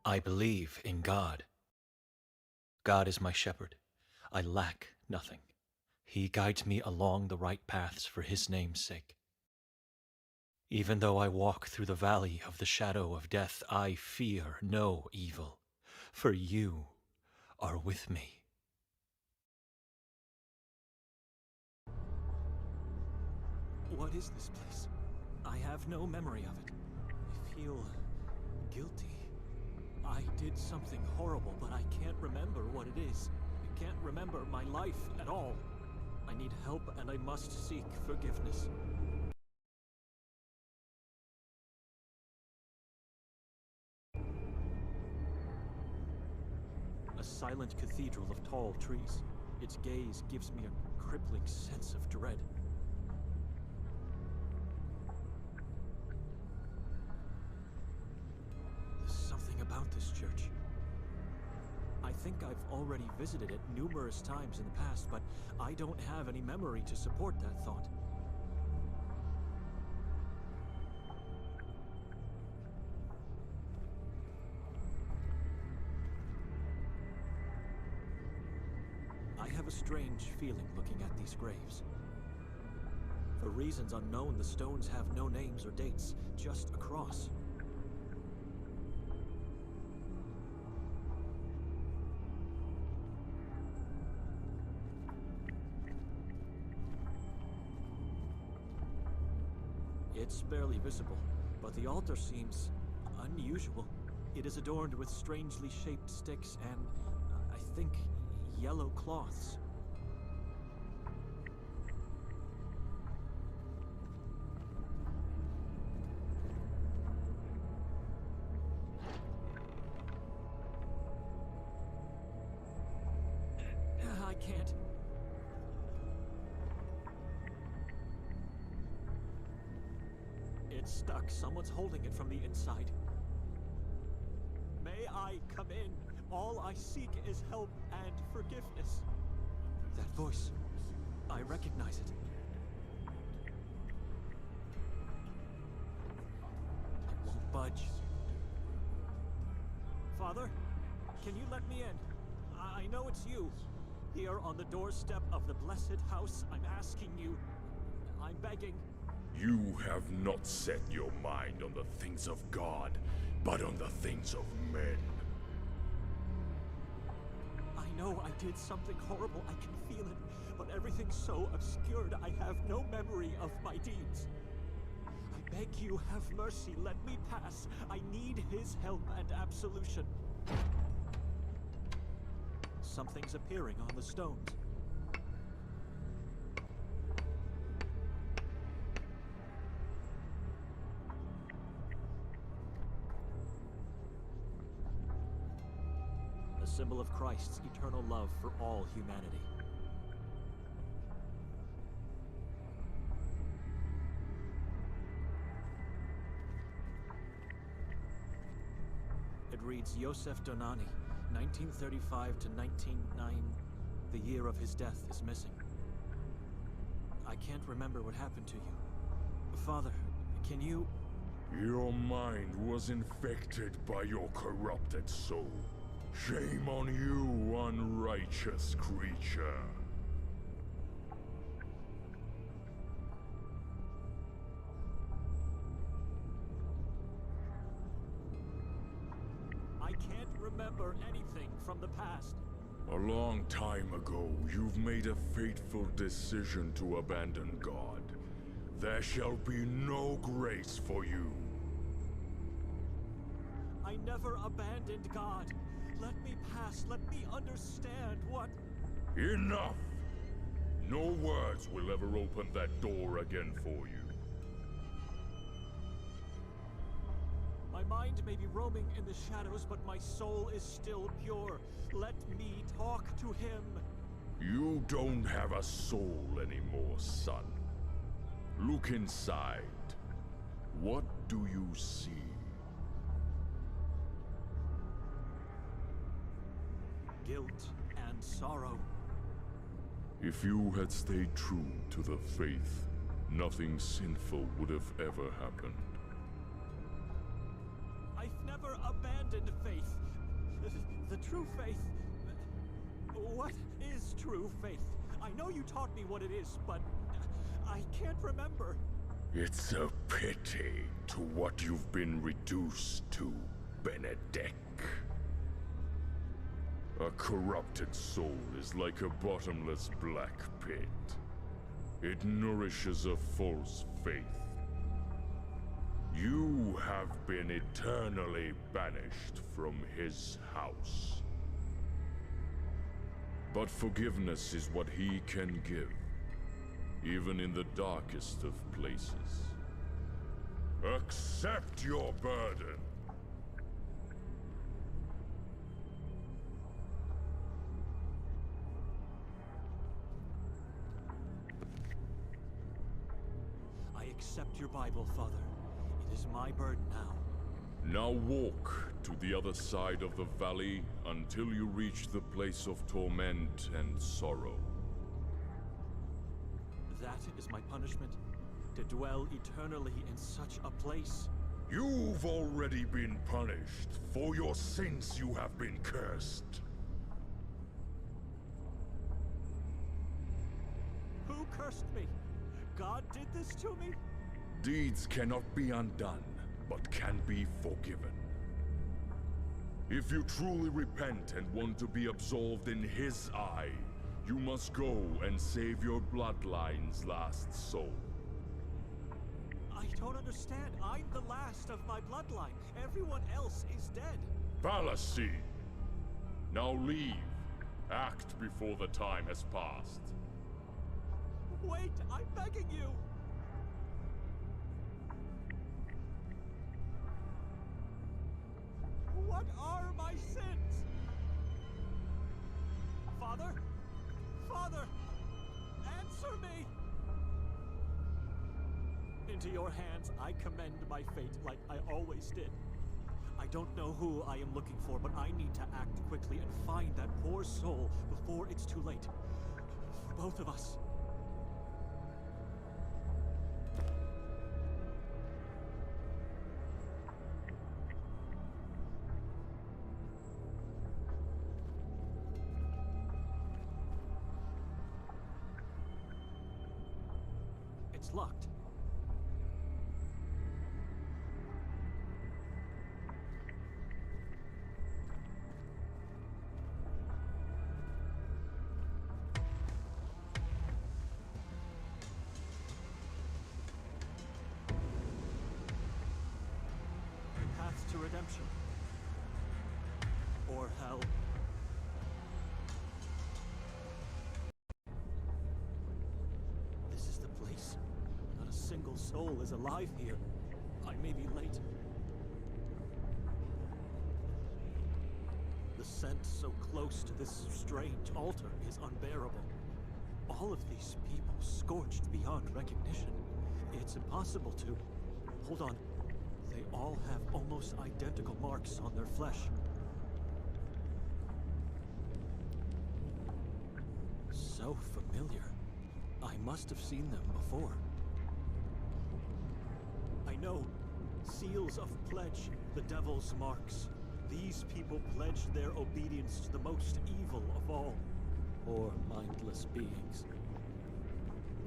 I believe in God. God is my shepherd. I lack nothing. He guides me along the right paths for his name's sake. Even though I walk through the valley of the shadow of death, I fear no evil, for you are with me. What is this place? I have no memory of it. I feel guilty. I did something horrible, but I can't remember what it is. I can't remember my life at all. I need help, and I must seek forgiveness. A silent cathedral of tall trees. Its gaze gives me a crippling sense of dread. There's something about this church. I think I've already visited it numerous times in the past, but I don't have any memory to support that thought. I have a strange feeling looking at these graves. For reasons unknown, the stones have no names or dates, just a cross. It's barely visible, but the altar seems unusual. It is adorned with strangely shaped sticks and, I think, yellow cloths. I can't. It's stuck. Someone's holding it from the inside. May I come in? All I seek is help and forgiveness. That voice. I recognize it. It won't budge. Father, can you let me in? I know it's you. Here on the doorstep of the blessed house, I'm asking you. I'm begging. You have not set your mind on the things of God, but on the things of men. I know I did something horrible, I can feel it, but everything's so obscured, I have no memory of my deeds. I beg you, have mercy, let me pass. I need his help and absolution. Something's appearing on the stones. A symbol of Christ's eternal love for all humanity. It reads Yosef Donani, 1935 to 1909. The year of his death is missing. I can't remember what happened to you. Father, can you... Your mind was infected by your corrupted soul. Shame on you, unrighteous creature. I can't remember anything from the past. A long time ago, you've made a fateful decision to abandon God. There shall be no grace for you. I never abandoned God. Let me pass. Let me understand what... Enough! No words will ever open that door again for you. My mind may be roaming in the shadows, but my soul is still pure. Let me talk to him. You don't have a soul anymore, son. Look inside. What do you see? Guilt and sorrow. If you had stayed true to the faith, nothing sinful would have ever happened. I've never never abandoned faith. The true faith. What is true faith? I know you taught me what it is, but I can't remember. It's a pity to what you've been reduced to, Benedek. A corrupted soul is like a bottomless black pit. It nourishes a false faith. You have been eternally banished from his house. But forgiveness is what he can give, even in the darkest of places. Accept your burden. I accept your Bible, Father. It is my burden now. Now walk to the other side of the valley until you reach the place of torment and sorrow. That is my punishment? To dwell eternally in such a place? You've already been punished. For your sins you have been cursed. Who cursed me? God did this to me? Deeds cannot be undone, but can be forgiven. If you truly repent and want to be absolved in his eye, you must go and save your bloodline's last soul. I don't understand. I'm the last of my bloodline. Everyone else is dead. Fallacy! Now leave. Act before the time has passed. Wait, I'm begging you! What are my sins? Father? Father! Answer me! Into your hands I commend my fate like I always did. I don't know who I am looking for, but I need to act quickly and find that poor soul before it's too late. For both of us. It's locked. Path to redemption. Or hell. This is the place. Not a single soul is alive here. I may be late. The scent so close to this strange altar is unbearable. All of these people scorched beyond recognition. It's impossible to... Hold on. They all have almost identical marks on their flesh. So familiar. I must have seen them before. I know. Seals of pledge, the devil's marks. These people pledged their obedience to the most evil of all. Or mindless beings.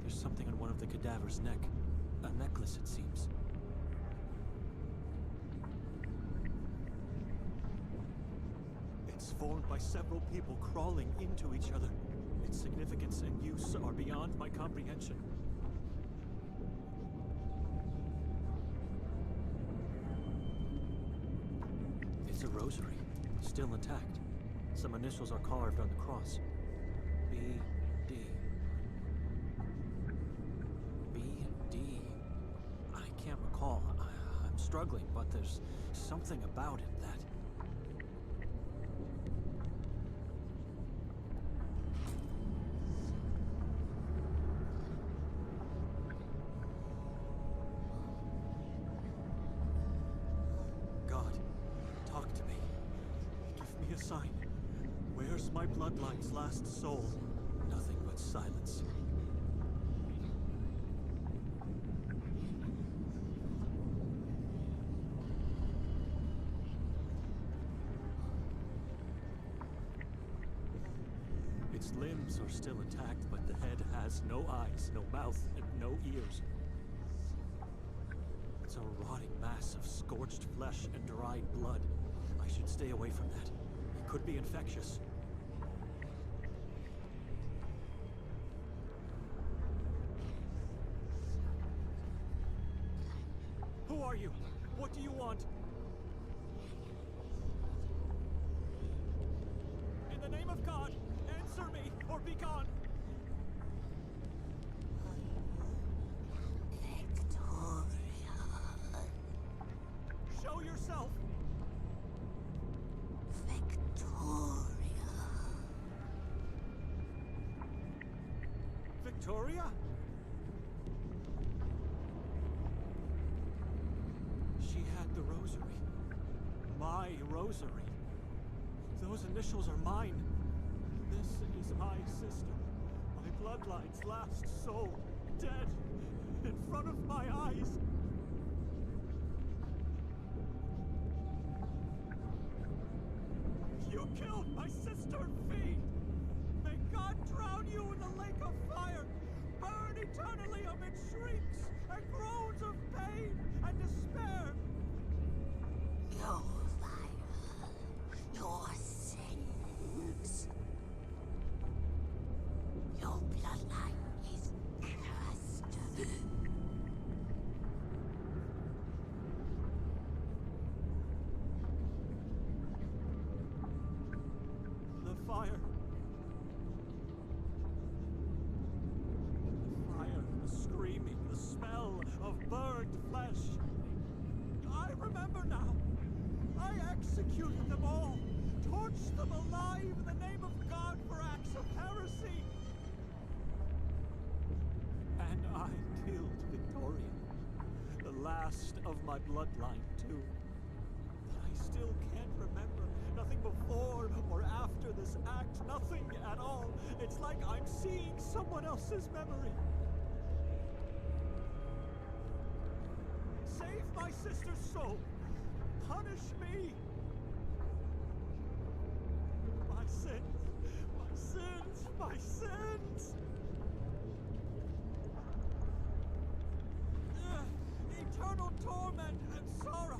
There's something on one of the cadaver's neck. A necklace, it seems. It's formed by several people crawling into each other. Its significance and use are beyond my comprehension. It's a rosary, still intact. Some initials are carved on the cross. B.D. B.D. I can't recall. I'm struggling, but there's something about it that... God, talk to me. Give me a sign. Where's my bloodline's last soul? Nothing but silence. limbs are still intact, but the head has no eyes, no mouth, and no ears. It's a rotting mass of scorched flesh and dried blood. I should stay away from that. It could be infectious. Who are you? What do you want? In the name of God, answer me or be gone! Show yourself! Victoria? She had the rosary. My rosary. Those initials are mine. This is my sister. My bloodline's last soul. Dead. In front of my eyes. You killed my sister, Fee! May God drown you in the lake of fire! Burn eternally amid shrieks and groans of pain and despair! Your fire, your sins. Your bloodline is cursed. The fire. The fire, the screaming, the smell of burned flesh. I remember now. I executed them all, torched them alive in the name of God for acts of heresy. And I killed Victoria, the last of my bloodline too. But I still can't remember. Nothing before or after this act, nothing at all. It's like I'm seeing someone else's memory. Save my sister's soul. Punish me. My sins, my sins, my sins. Eternal torment and sorrow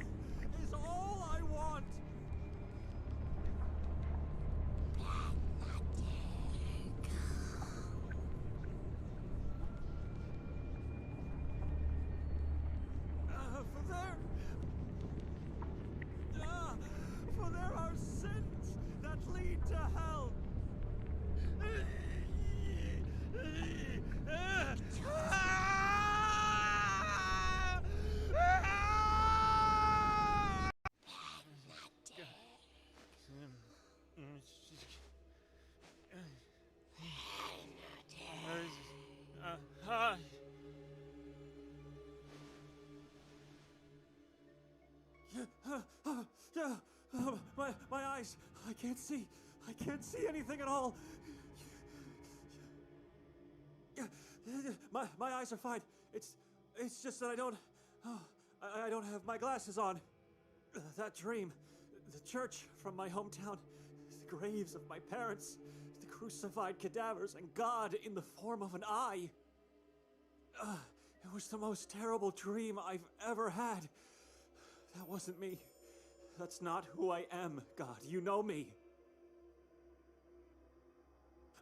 is all I want. For there are sins that lead to hell. My eyes. I can't see. I can't see anything at all. My eyes are fine. It's just that I don't have my glasses on. That dream, the church from my hometown, the graves of my parents, the crucified cadavers, and God in the form of an eye. It was the most terrible dream I've ever had. That wasn't me. That's not who I am, God. You know me.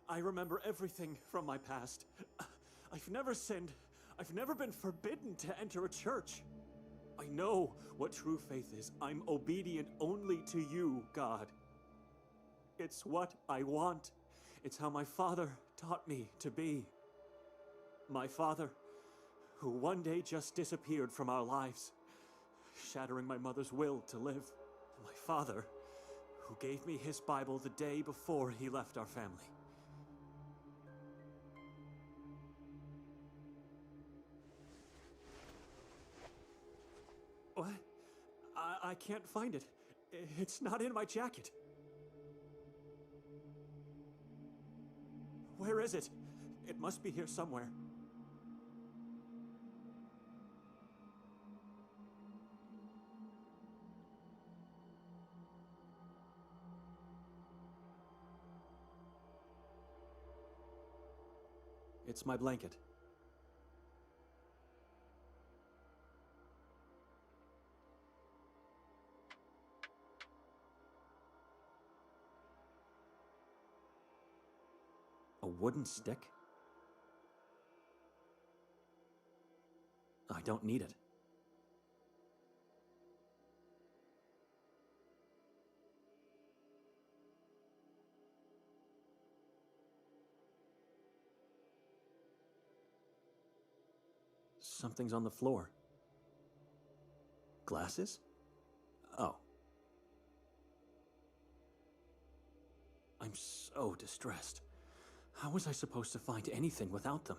I remember everything from my past. I've never sinned. I've never been forbidden to enter a church. I know what true faith is. I'm obedient only to you, God. It's what I want. It's how my father taught me to be. My father, who one day just disappeared from our lives, shattering my mother's will to live. My father, who gave me his Bible the day before he left our family. What? I can't find it. It's not in my jacket. Where is it? It must be here somewhere. It's my blanket. A wooden stick? I don't need it. Something's on the floor. Glasses? Oh. I'm so distressed. How was I supposed to find anything without them?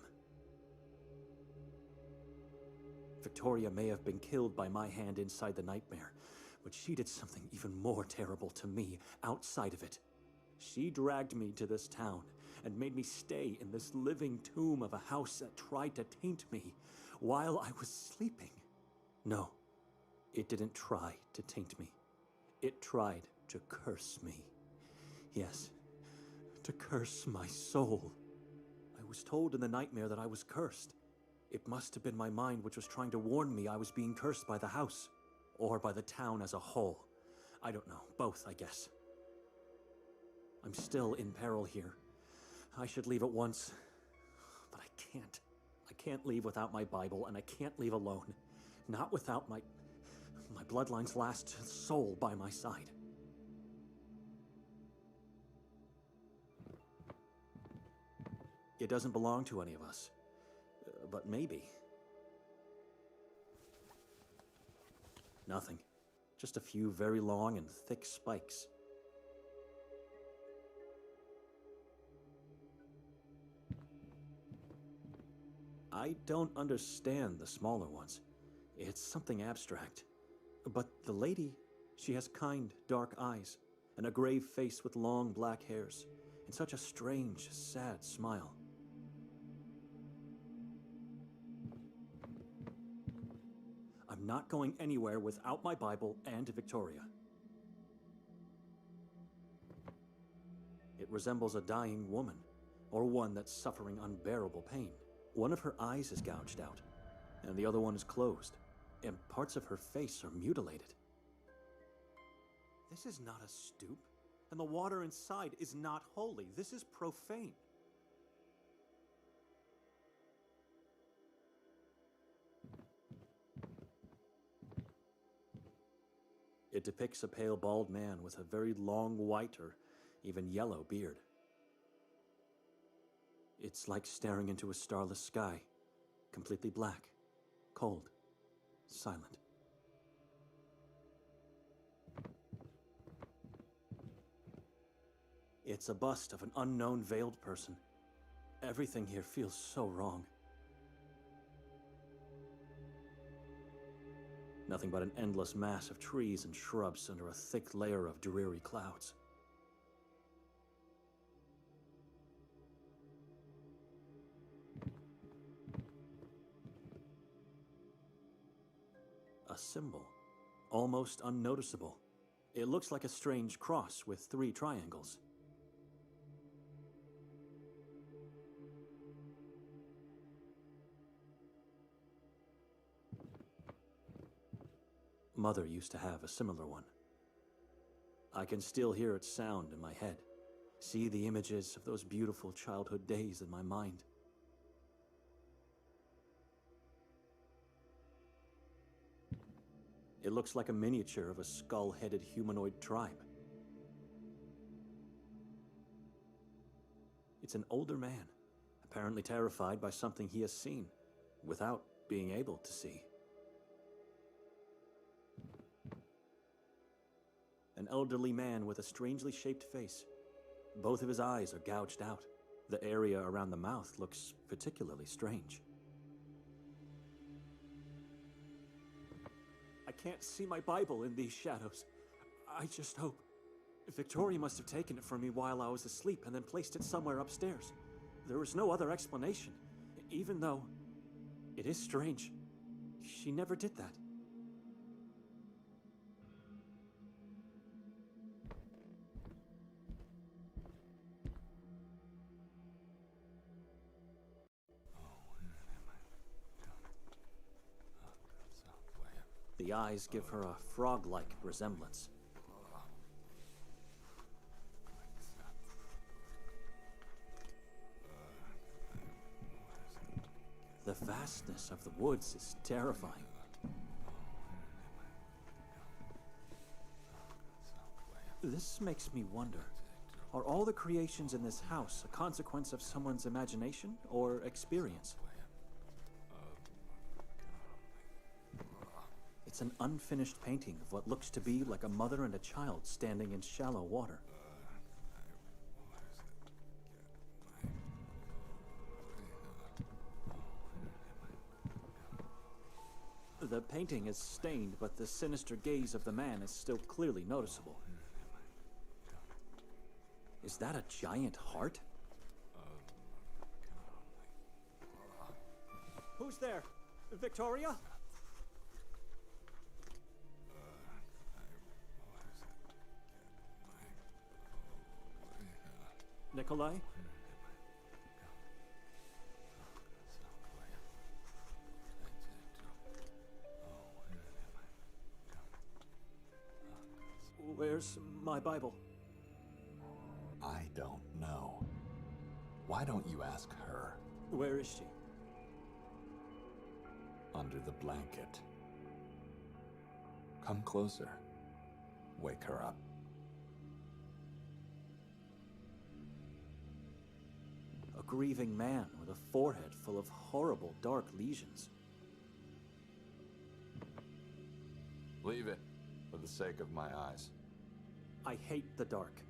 Victoria may have been killed by my hand inside the nightmare, but she did something even more terrible to me outside of it. She dragged me to this town and made me stay in this living tomb of a house that tried to taint me while I was sleeping. No, it didn't try to taint me. It tried to curse me. Yes, to curse my soul. I was told in the nightmare that I was cursed. It must have been my mind which was trying to warn me I was being cursed by the house, or by the town as a whole. I don't know, both, I guess. I'm still in peril here. I should leave at once, but I can't. I can't leave without my Bible, and I can't leave alone. Not without my bloodline's last soul by my side. It doesn't belong to any of us, but maybe. Nothing. Just a few very long and thick spikes. I don't understand the smaller ones. It's something abstract. But the lady, she has kind, dark eyes, and a grave face with long black hairs, and such a strange, sad smile. I'm not going anywhere without my Bible and Victoria. It resembles a dying woman, or one that's suffering unbearable pain. One of her eyes is gouged out, and the other one is closed, and parts of her face are mutilated. This is not a stoop, and the water inside is not holy. This is profane. It depicts a pale bald man with a very long white or even yellow beard. It's like staring into a starless sky, completely black, cold, silent. It's a bust of an unknown veiled person. Everything here feels so wrong. Nothing but an endless mass of trees and shrubs under a thick layer of dreary clouds. A symbol, almost unnoticeable. It looks like a strange cross with 3 triangles. Mother used to have a similar one. I can still hear its sound in my head, see the images of those beautiful childhood days in my mind. It looks like a miniature of a skull-headed humanoid tribe. It's an older man, apparently terrified by something he has seen, without being able to see. An elderly man with a strangely shaped face. Both of his eyes are gouged out. The area around the mouth looks particularly strange. I can't see my Bible in these shadows. I just hope. Victoria must have taken it from me while I was asleep and then placed it somewhere upstairs. There was no other explanation, even though it is strange. She never did that. The eyes give her a frog-like resemblance. The vastness of the woods is terrifying. This makes me wonder, are all the creations in this house a consequence of someone's imagination or experience? It's an unfinished painting of what looks to be like a mother and a child standing in shallow water. The painting is stained, but the sinister gaze of the man is still clearly noticeable. Is that a giant heart? Who's there? Victoria? Nikolai? Where's my Bible? I don't know. Why don't you ask her? Where is she? Under the blanket. Come closer. Wake her up. A grieving man with a forehead full of horrible dark lesions. Leave it, for the sake of my eyes. I hate the dark.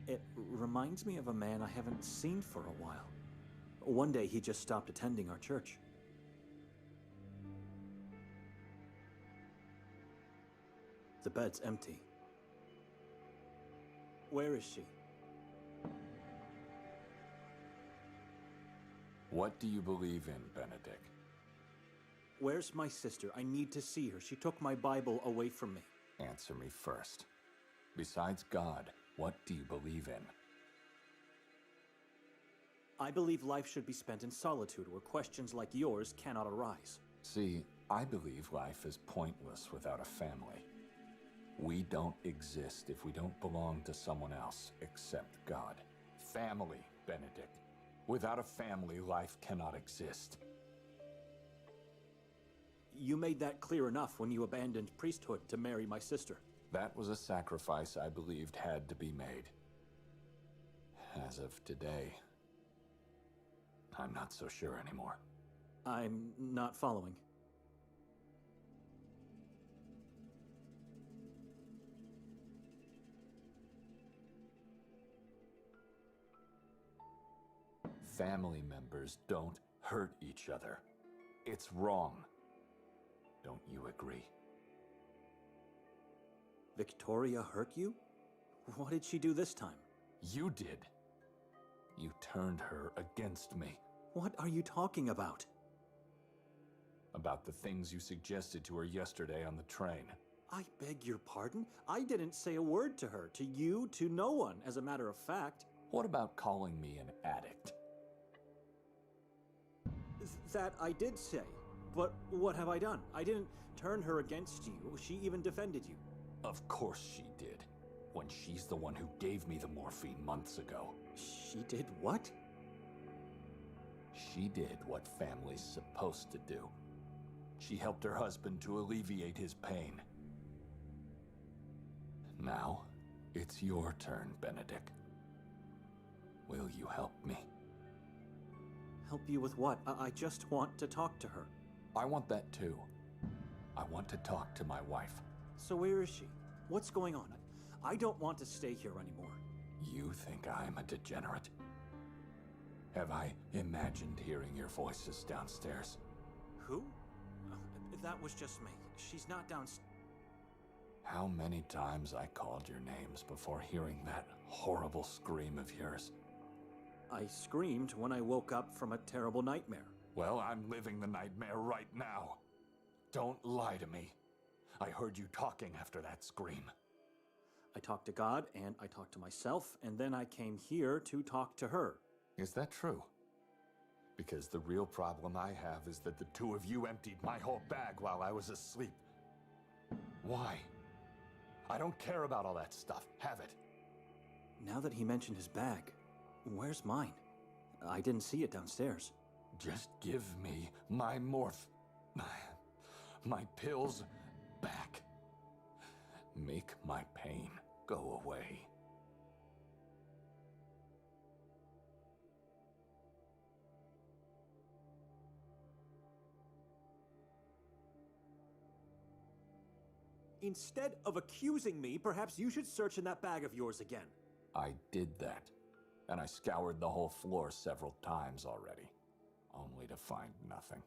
It reminds me of a man I haven't seen for a while. One day he just stopped attending our church. The bed's empty. Where is she? What do you believe in, Benedict? Where's my sister? I need to see her. She took my Bible away from me. Answer me first. Besides God, what do you believe in? I believe life should be spent in solitude where questions like yours cannot arise. See, I believe life is pointless without a family. We don't exist if we don't belong to someone else except God. Family, Benedict. Without a family, life cannot exist. You made that clear enough when you abandoned priesthood to marry my sister. That was a sacrifice I believed had to be made. As of today, I'm not so sure anymore. I'm not following. Family members don't hurt each other. It's wrong. Don't you agree? Victoria hurt you? What did she do this time? You did. You turned her against me. What are you talking about? About the things you suggested to her yesterday on the train. I beg your pardon? I didn't say a word to her, to you, to no one, as a matter of fact. What about calling me an addict? That I did say. But what have I done? I didn't turn her against you. She even defended you. Of course she did. When she's the one who gave me the morphine months ago. She did what? She did what family's supposed to do. She helped her husband to alleviate his pain. Now, it's your turn, Benedict. Will you help me? Help you with what? I just want to talk to her. I want that too. I want to talk to my wife. So where is she? What's going on? I don't want to stay here anymore. You think I'm a degenerate? Have I imagined hearing your voices downstairs? Who? That was just me. She's not downstairs. How many times I called your names before hearing that horrible scream of yours? I screamed when I woke up from a terrible nightmare. Well, I'm living the nightmare right now. Don't lie to me. I heard you talking after that scream. I talked to God, and I talked to myself, and then I came here to talk to her. Is that true? Because the real problem I have is that the two of you emptied my whole bag while I was asleep. Why? I don't care about all that stuff. Have it. Now that he mentioned his bag, where's mine? I didn't see it downstairs. Just give me my my pills back. Make my pain go away. Instead of accusing me, perhaps you should search in that bag of yours again. I did that, and I scoured the whole floor several times already, only to find nothing.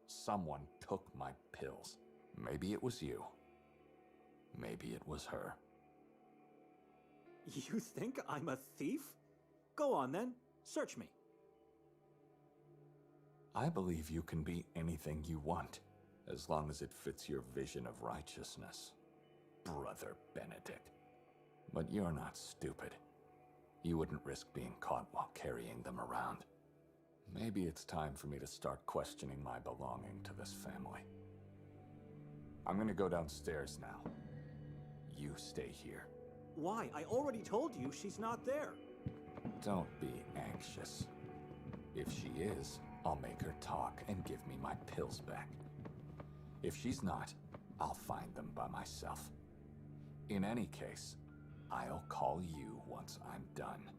Someone took my pills. Maybe it was you. Maybe it was her. You think I'm a thief? Go on then, search me. I believe you can be anything you want, as long as it fits your vision of righteousness, Brother Benedict. But you're not stupid. You wouldn't risk being caught while carrying them around. Maybe it's time for me to start questioning my belonging to this family. I'm gonna go downstairs now. You stay here. Why? I already told you she's not there. Don't be anxious. If she is, I'll make her talk and give me my pills back. If she's not, I'll find them by myself. In any case, I'll call you once I'm done.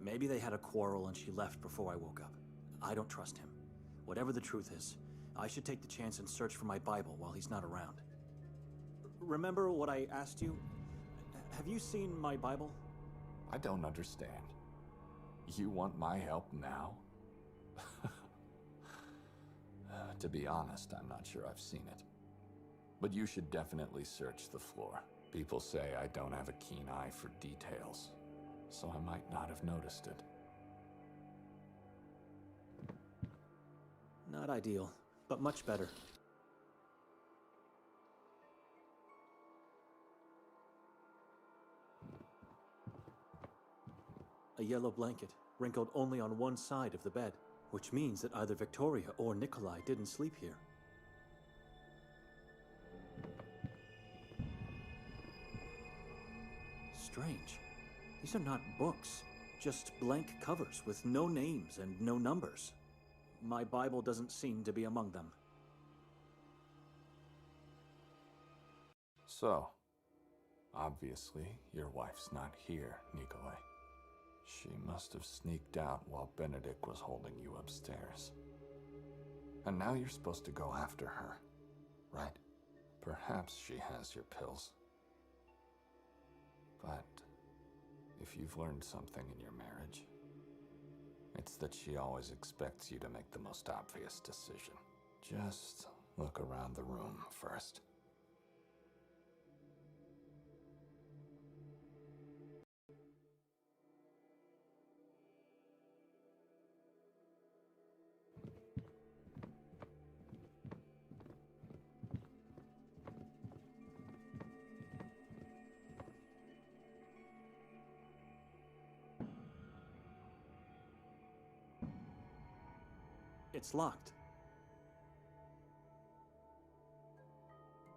Maybe they had a quarrel and she left before I woke up. I don't trust him. Whatever the truth is, I should take the chance and search for my Bible while he's not around. Remember what I asked you? Have you seen my Bible? I don't understand. You want my help now? To be honest, I'm not sure I've seen it. But you should definitely search the floor. People say I don't have a keen eye for details, so I might not have noticed it. Not ideal, but much better. A yellow blanket, wrinkled only on one side of the bed, which means that either Victoria or Nikolai didn't sleep here. Strange. These are not books, just blank covers with no names and no numbers. My Bible doesn't seem to be among them. So, obviously, your wife's not here, Nikolai. She must have sneaked out while Benedict was holding you upstairs. And now you're supposed to go after her, right? Perhaps she has your pills. But if you've learned something in your marriage, it's that she always expects you to make the most obvious decision. Just look around the room first. It's locked.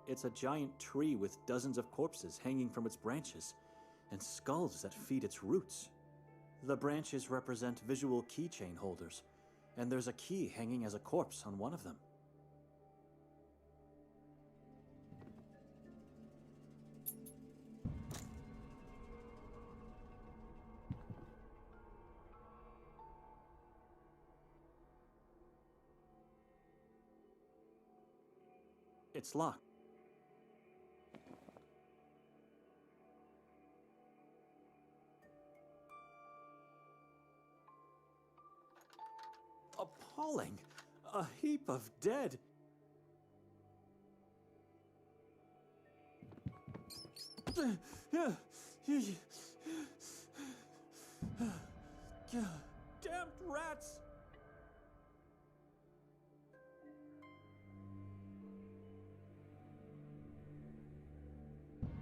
It's a giant tree with dozens of corpses hanging from its branches, and skulls that feed its roots. The branches represent visual keychain holders, and there's a key hanging as a corpse on one of them. It's locked. Appalling! A heap of dead! Damned rats!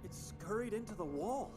It scurried into the wall.